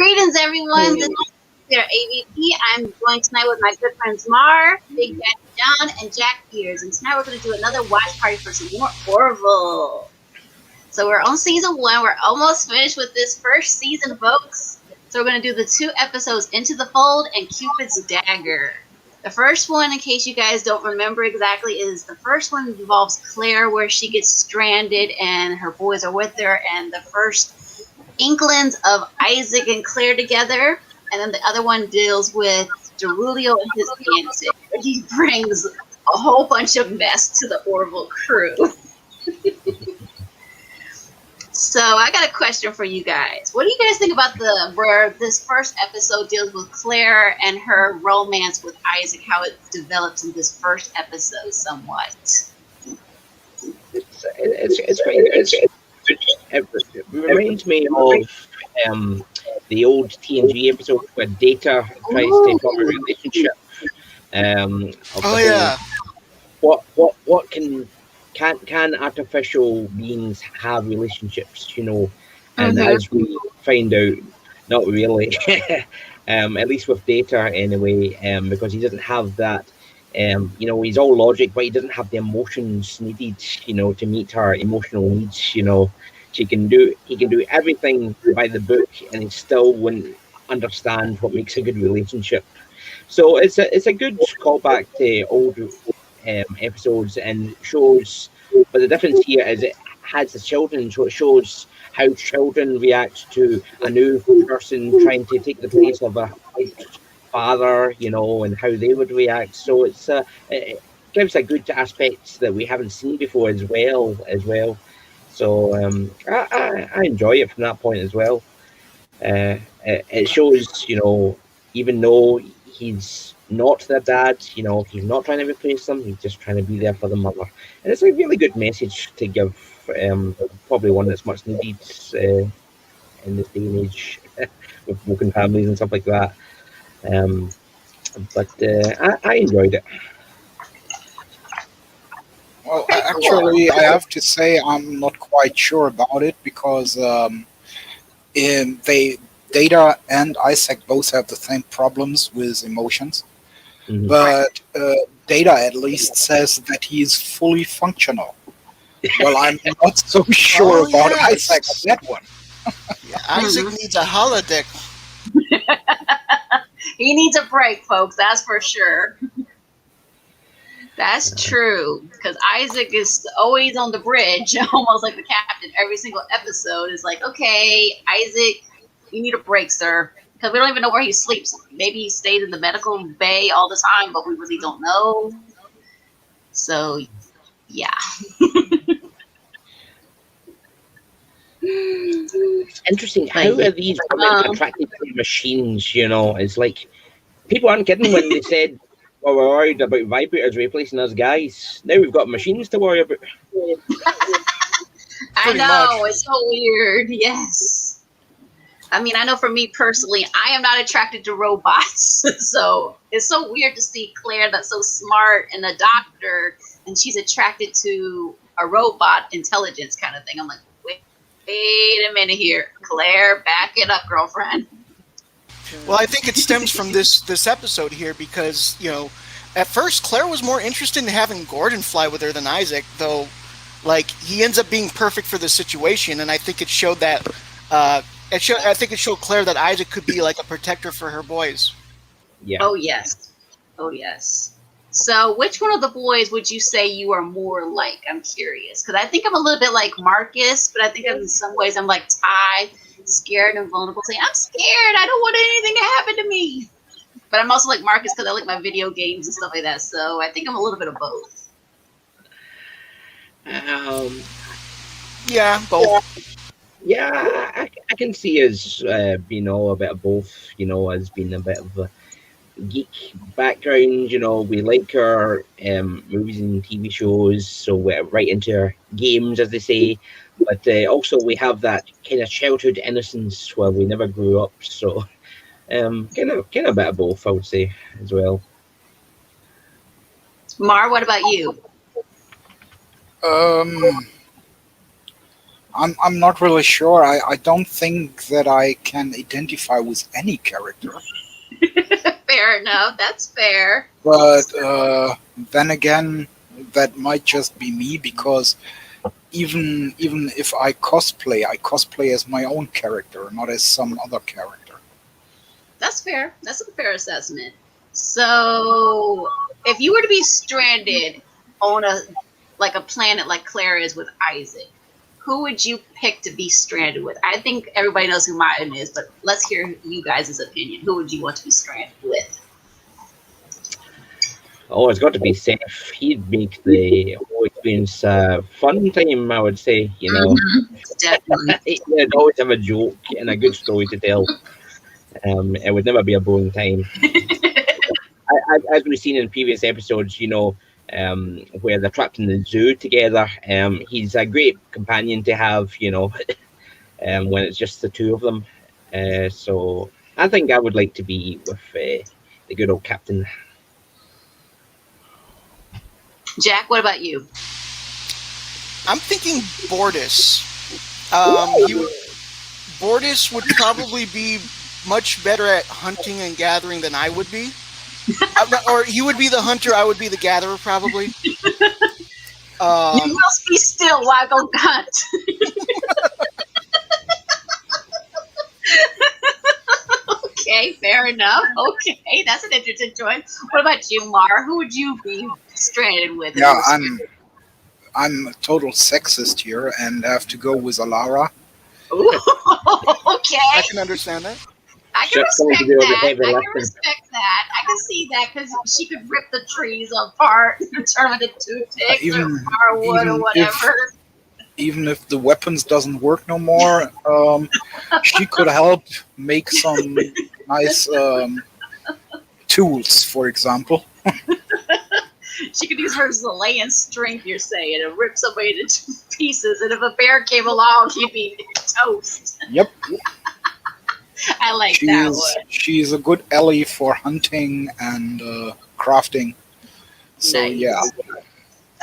Greetings, everyone. This is their AVP. I'm joined tonight with my good friends Mar, Big Daddy John, and Jack Pierce. And tonight we're going to do another watch party for some more Orville. So we're on season 1. We're almost finished with this first season, folks. So we're going to do the 2 episodes, Into the Fold and Cupid's Dagger. The first one, in case you guys don't remember exactly, is the first one involves Claire, where she gets stranded and her boys are with her, and the first inklings of Isaac and Claire together. And then the other one deals with Derulio and his antics. He brings a whole bunch of mess to the Orville crew. So I got a question for you guys. What do you guys think about where this first episode deals with Claire and her romance with Isaac, how it develops in this first episode somewhat? It's quite good. It reminds me of the old TNG episode where Data tries to form a relationship. What can artificial beings have relationships, and as we find out, not really. At least with Data anyway, because he doesn't have that, he's all logic, but he doesn't have the emotions needed, to meet her emotional needs. He can do everything by the book, and he still wouldn't understand what makes a good relationship. So it's a good callback to old episodes, and shows, but the difference here is it has the children, so it shows how children react to a new person trying to take the place of a father, and how they would react. So it gives a good aspect that we haven't seen before as well. So I enjoy it from that point as well. It shows, even though he's not their dad, he's not trying to replace them, he's just trying to be there for the mother. And it's a really good message to give, probably one that's much needed in this day and age with broken families and stuff like that. But I enjoyed it. Well, actually, I have to say I'm not quite sure about it because Data and Isaac both have the same problems with emotions, but Data at least says that he is fully functional. Well, I'm not so sure about Isaac on that one. Isaac needs a holodeck. He needs a break, folks. That's for sure. That's true, because Isaac is always on the bridge, almost like the captain. Every single episode is like, okay, Isaac, you need a break, sir. Because we don't even know where he sleeps. Maybe he stays in the medical bay all the time, but we really don't know. So, yeah. It's interesting. How are these women attracted to machines? It's like people aren't kidding when they said, well, we're worried about vibrators replacing us guys. Now we've got machines to worry about. I know, it's so weird. Yes. I mean, I know for me personally, I am not attracted to robots. So it's so weird to see Claire that's so smart and a doctor, and she's attracted to a robot intelligence kind of thing. I'm like, wait a minute here. Claire, back it up, girlfriend. Well, I think it stems from this episode here because, at first Claire was more interested in having Gordon fly with her than Isaac, though, like, he ends up being perfect for the situation, and I think it showed that, I think it showed Claire that Isaac could be like a protector for her boys. Yeah. Oh, yes. So which one of the boys would you say you are more like? I'm curious, because I think I'm a little bit like Marcus, but I think in some ways I'm like Ty, scared and vulnerable, saying, I'm scared, I don't want anything to happen to me. But I'm also like Marcus because I like my video games and stuff like that, so I think I'm a little bit of both. Yeah, both. Yeah, I can see us being a bit of both, as being a bit of a geek background. We like our movies and TV shows, so we're right into our games, as they say. But also we have that kind of childhood innocence where we never grew up. So kind of a bit of both, I would say, as well. Mar, what about you? I'm not really sure. I don't think that I can identify with any character. Fair enough. That's fair. But then again, that might just be me because even if I cosplay as my own character, not as some other character. That's fair. That's a fair assessment. So, if you were to be stranded on a planet like Claire is with Isaac, who would you pick to be stranded with? I think everybody knows who mine is, but let's hear you guys' opinion. Who would you want to be stranded with? Oh, it's got to be Seth. He'd make the whole experience fun time, I would say. Definitely. He'd always have a joke and a good story to tell. It would never be a boring time. As we've seen in previous episodes, where they're trapped in the zoo together, he's a great companion to have, when it's just the two of them. So I think I would like to be with the good old captain. Jack, what about you? I'm thinking Bortus. Bortus would probably be much better at hunting and gathering than I would be. Or he would be the hunter, I would be the gatherer, probably. You must be still while I go hunt. Okay, fair enough. Okay, that's an interesting choice. What about you, Mar? Who would you be stranded with? Yeah, I'm a total sexist here and have to go with Alara. Ooh, I okay. can understand that. I can Just going respect to do the that. heavy I can lifting. respect that. I can see that because she could rip the trees apart and turn them into toothpicks or firewood or whatever. Even if the weapons doesn't work no more, she could help make some nice tools, for example. She could use her Zalayan strength, you're saying, and rip somebody into pieces. And if a bear came along, he'd be toast. Yep. I like that one. She's a good ally for hunting and crafting. So, Nice. yeah.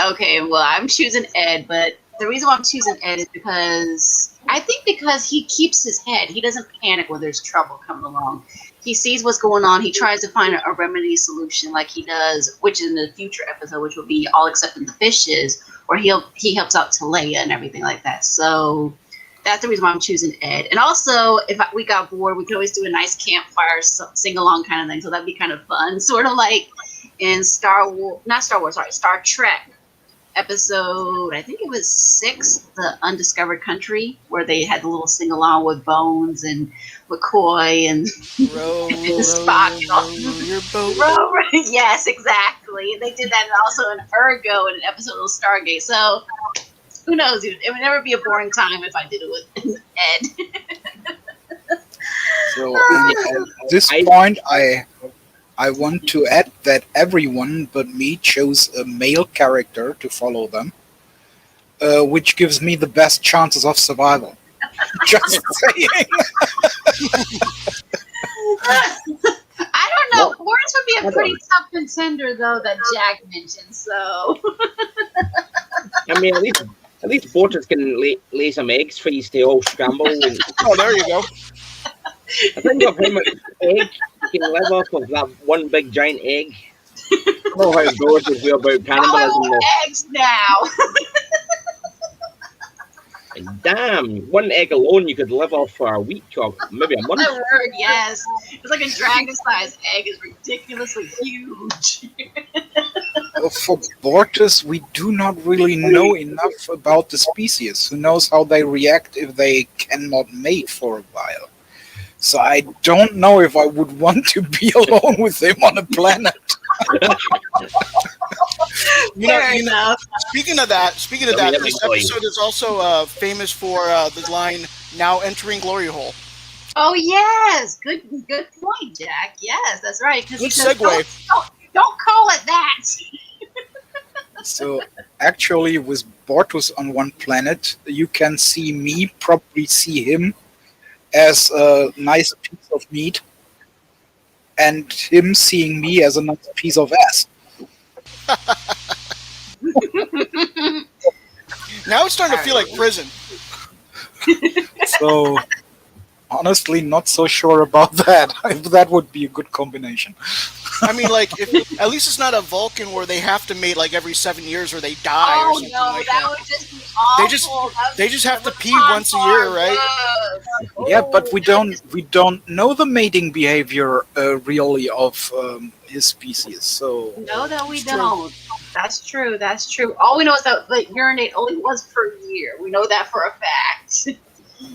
Okay, well, I'm choosing Ed, but the reason why I'm choosing Ed is because he keeps his head. He doesn't panic when there's trouble coming along. He sees what's going on. He tries to find a remedy solution like he does, which in the future episode, which will be All Except the Fishes, where he helps out Talea and everything like that. So that's the reason why I'm choosing Ed. And also, if we got bored, we could always do a nice campfire sing-along kind of thing. So that'd be kind of fun. Sort of like in Star Trek episode, I think it was 6, The Undiscovered Country, where they had the little sing-along with Bones and McCoy and Row, Spock. your boat. Yes, exactly. They did that also in Ergo in an episode of Stargate. So who knows? It would never be a boring time if I did it with Ed. So at this point, I want to add that everyone but me chose a male character to follow them, which gives me the best chances of survival. Just saying. I don't know. Boris would be a pretty tough contender, though, that Jack mentioned. So, I mean, at least Bortus can lay some eggs for you to all scramble. And Oh, there you go. I think of how much egg you can live off of that one big giant egg. I don't know how Bortus would feel about I cannibalism. want eggs now. Damn, one egg alone you could live off for a week or maybe a month. My word, yes. It's like a dragon-sized egg is ridiculously huge. For Bortus, we do not really know enough about the species. Who knows how they react if they cannot mate for a while. So I don't know if I would want to be alone with him on a planet. Fair enough. Speaking of that, this episode is also famous for the line "Now entering glory hole." Oh yes, good point, Jack. Yes, that's right. Good segue. Don't call it that. So actually, with Bortus on one planet, you can see me, probably see him as a nice piece of meat, and him seeing me as a nice piece of ass. Now it's starting to feel like prison. So honestly, not so sure about that. That would be a good combination. I mean, like, if at least it's not a Vulcan where they have to mate like every 7 years or they die or Oh something no, like that that. would just be They just awful. That would they be just have to the pee once a year, right? yes. Yeah, but Oh, we that would don't just we don't know the mating behavior really of his species. So no, that we It's true. don't. That's true. That's true. All we know is that the urinate only once per year. We know that for a fact.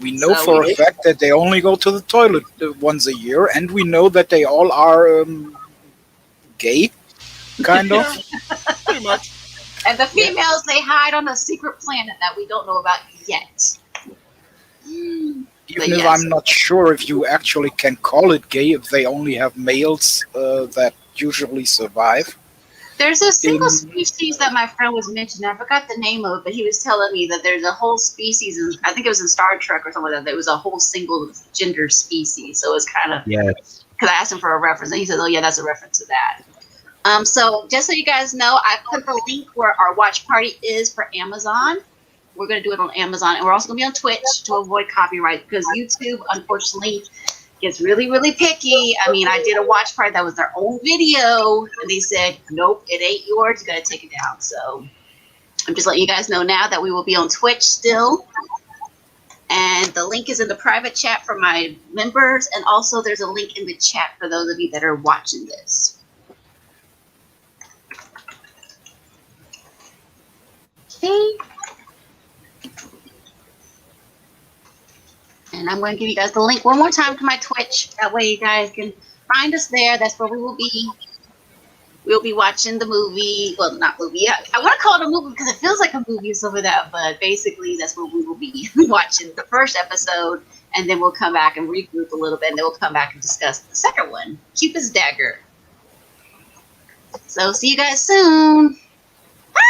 we know So for a we fact that they only go to the toilet once a year, and we know that they all are gay, kind of. Yeah, pretty much. and the Yeah. females they hide on a secret planet that we don't know about yet. But Even if yes, I'm not sure if you actually can call it gay if they only have males that usually survive. there's a single In species that my friend was mentioning. I forgot the name of it, but he was telling me that there's a whole species, and I think it was in Star Trek or something like that. There was a whole single gender species. So it was kind of Yes. because I asked him for a reference, and he said, "Oh yeah, that's a reference to that." So just so you guys know, I put the link where our watch party is for Amazon. We're going to do it on Amazon, and we're also going to be on Twitch to avoid copyright because YouTube, unfortunately, gets really, really picky. I mean, I did a watch party that was their own video, and they said, "Nope, it ain't yours. You got to take it down." So I'm just letting you guys know now that we will be on Twitch still. And the link is in the private chat for my members, and also there's a link in the chat for those of you that are watching this. Okay. And I'm going to give you guys the link one more time to my Twitch. That way you guys can find us there. That's where we will be. We'll be watching the movie. Well, not movie. I want to call it a movie because it feels like a movie or some of that. But basically, that's where we will be watching the first episode. And then we'll come back and regroup a little bit. And then we'll come back and discuss the second one, Cupid's Dagger. So see you guys soon. Bye.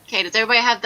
Okay, does everybody have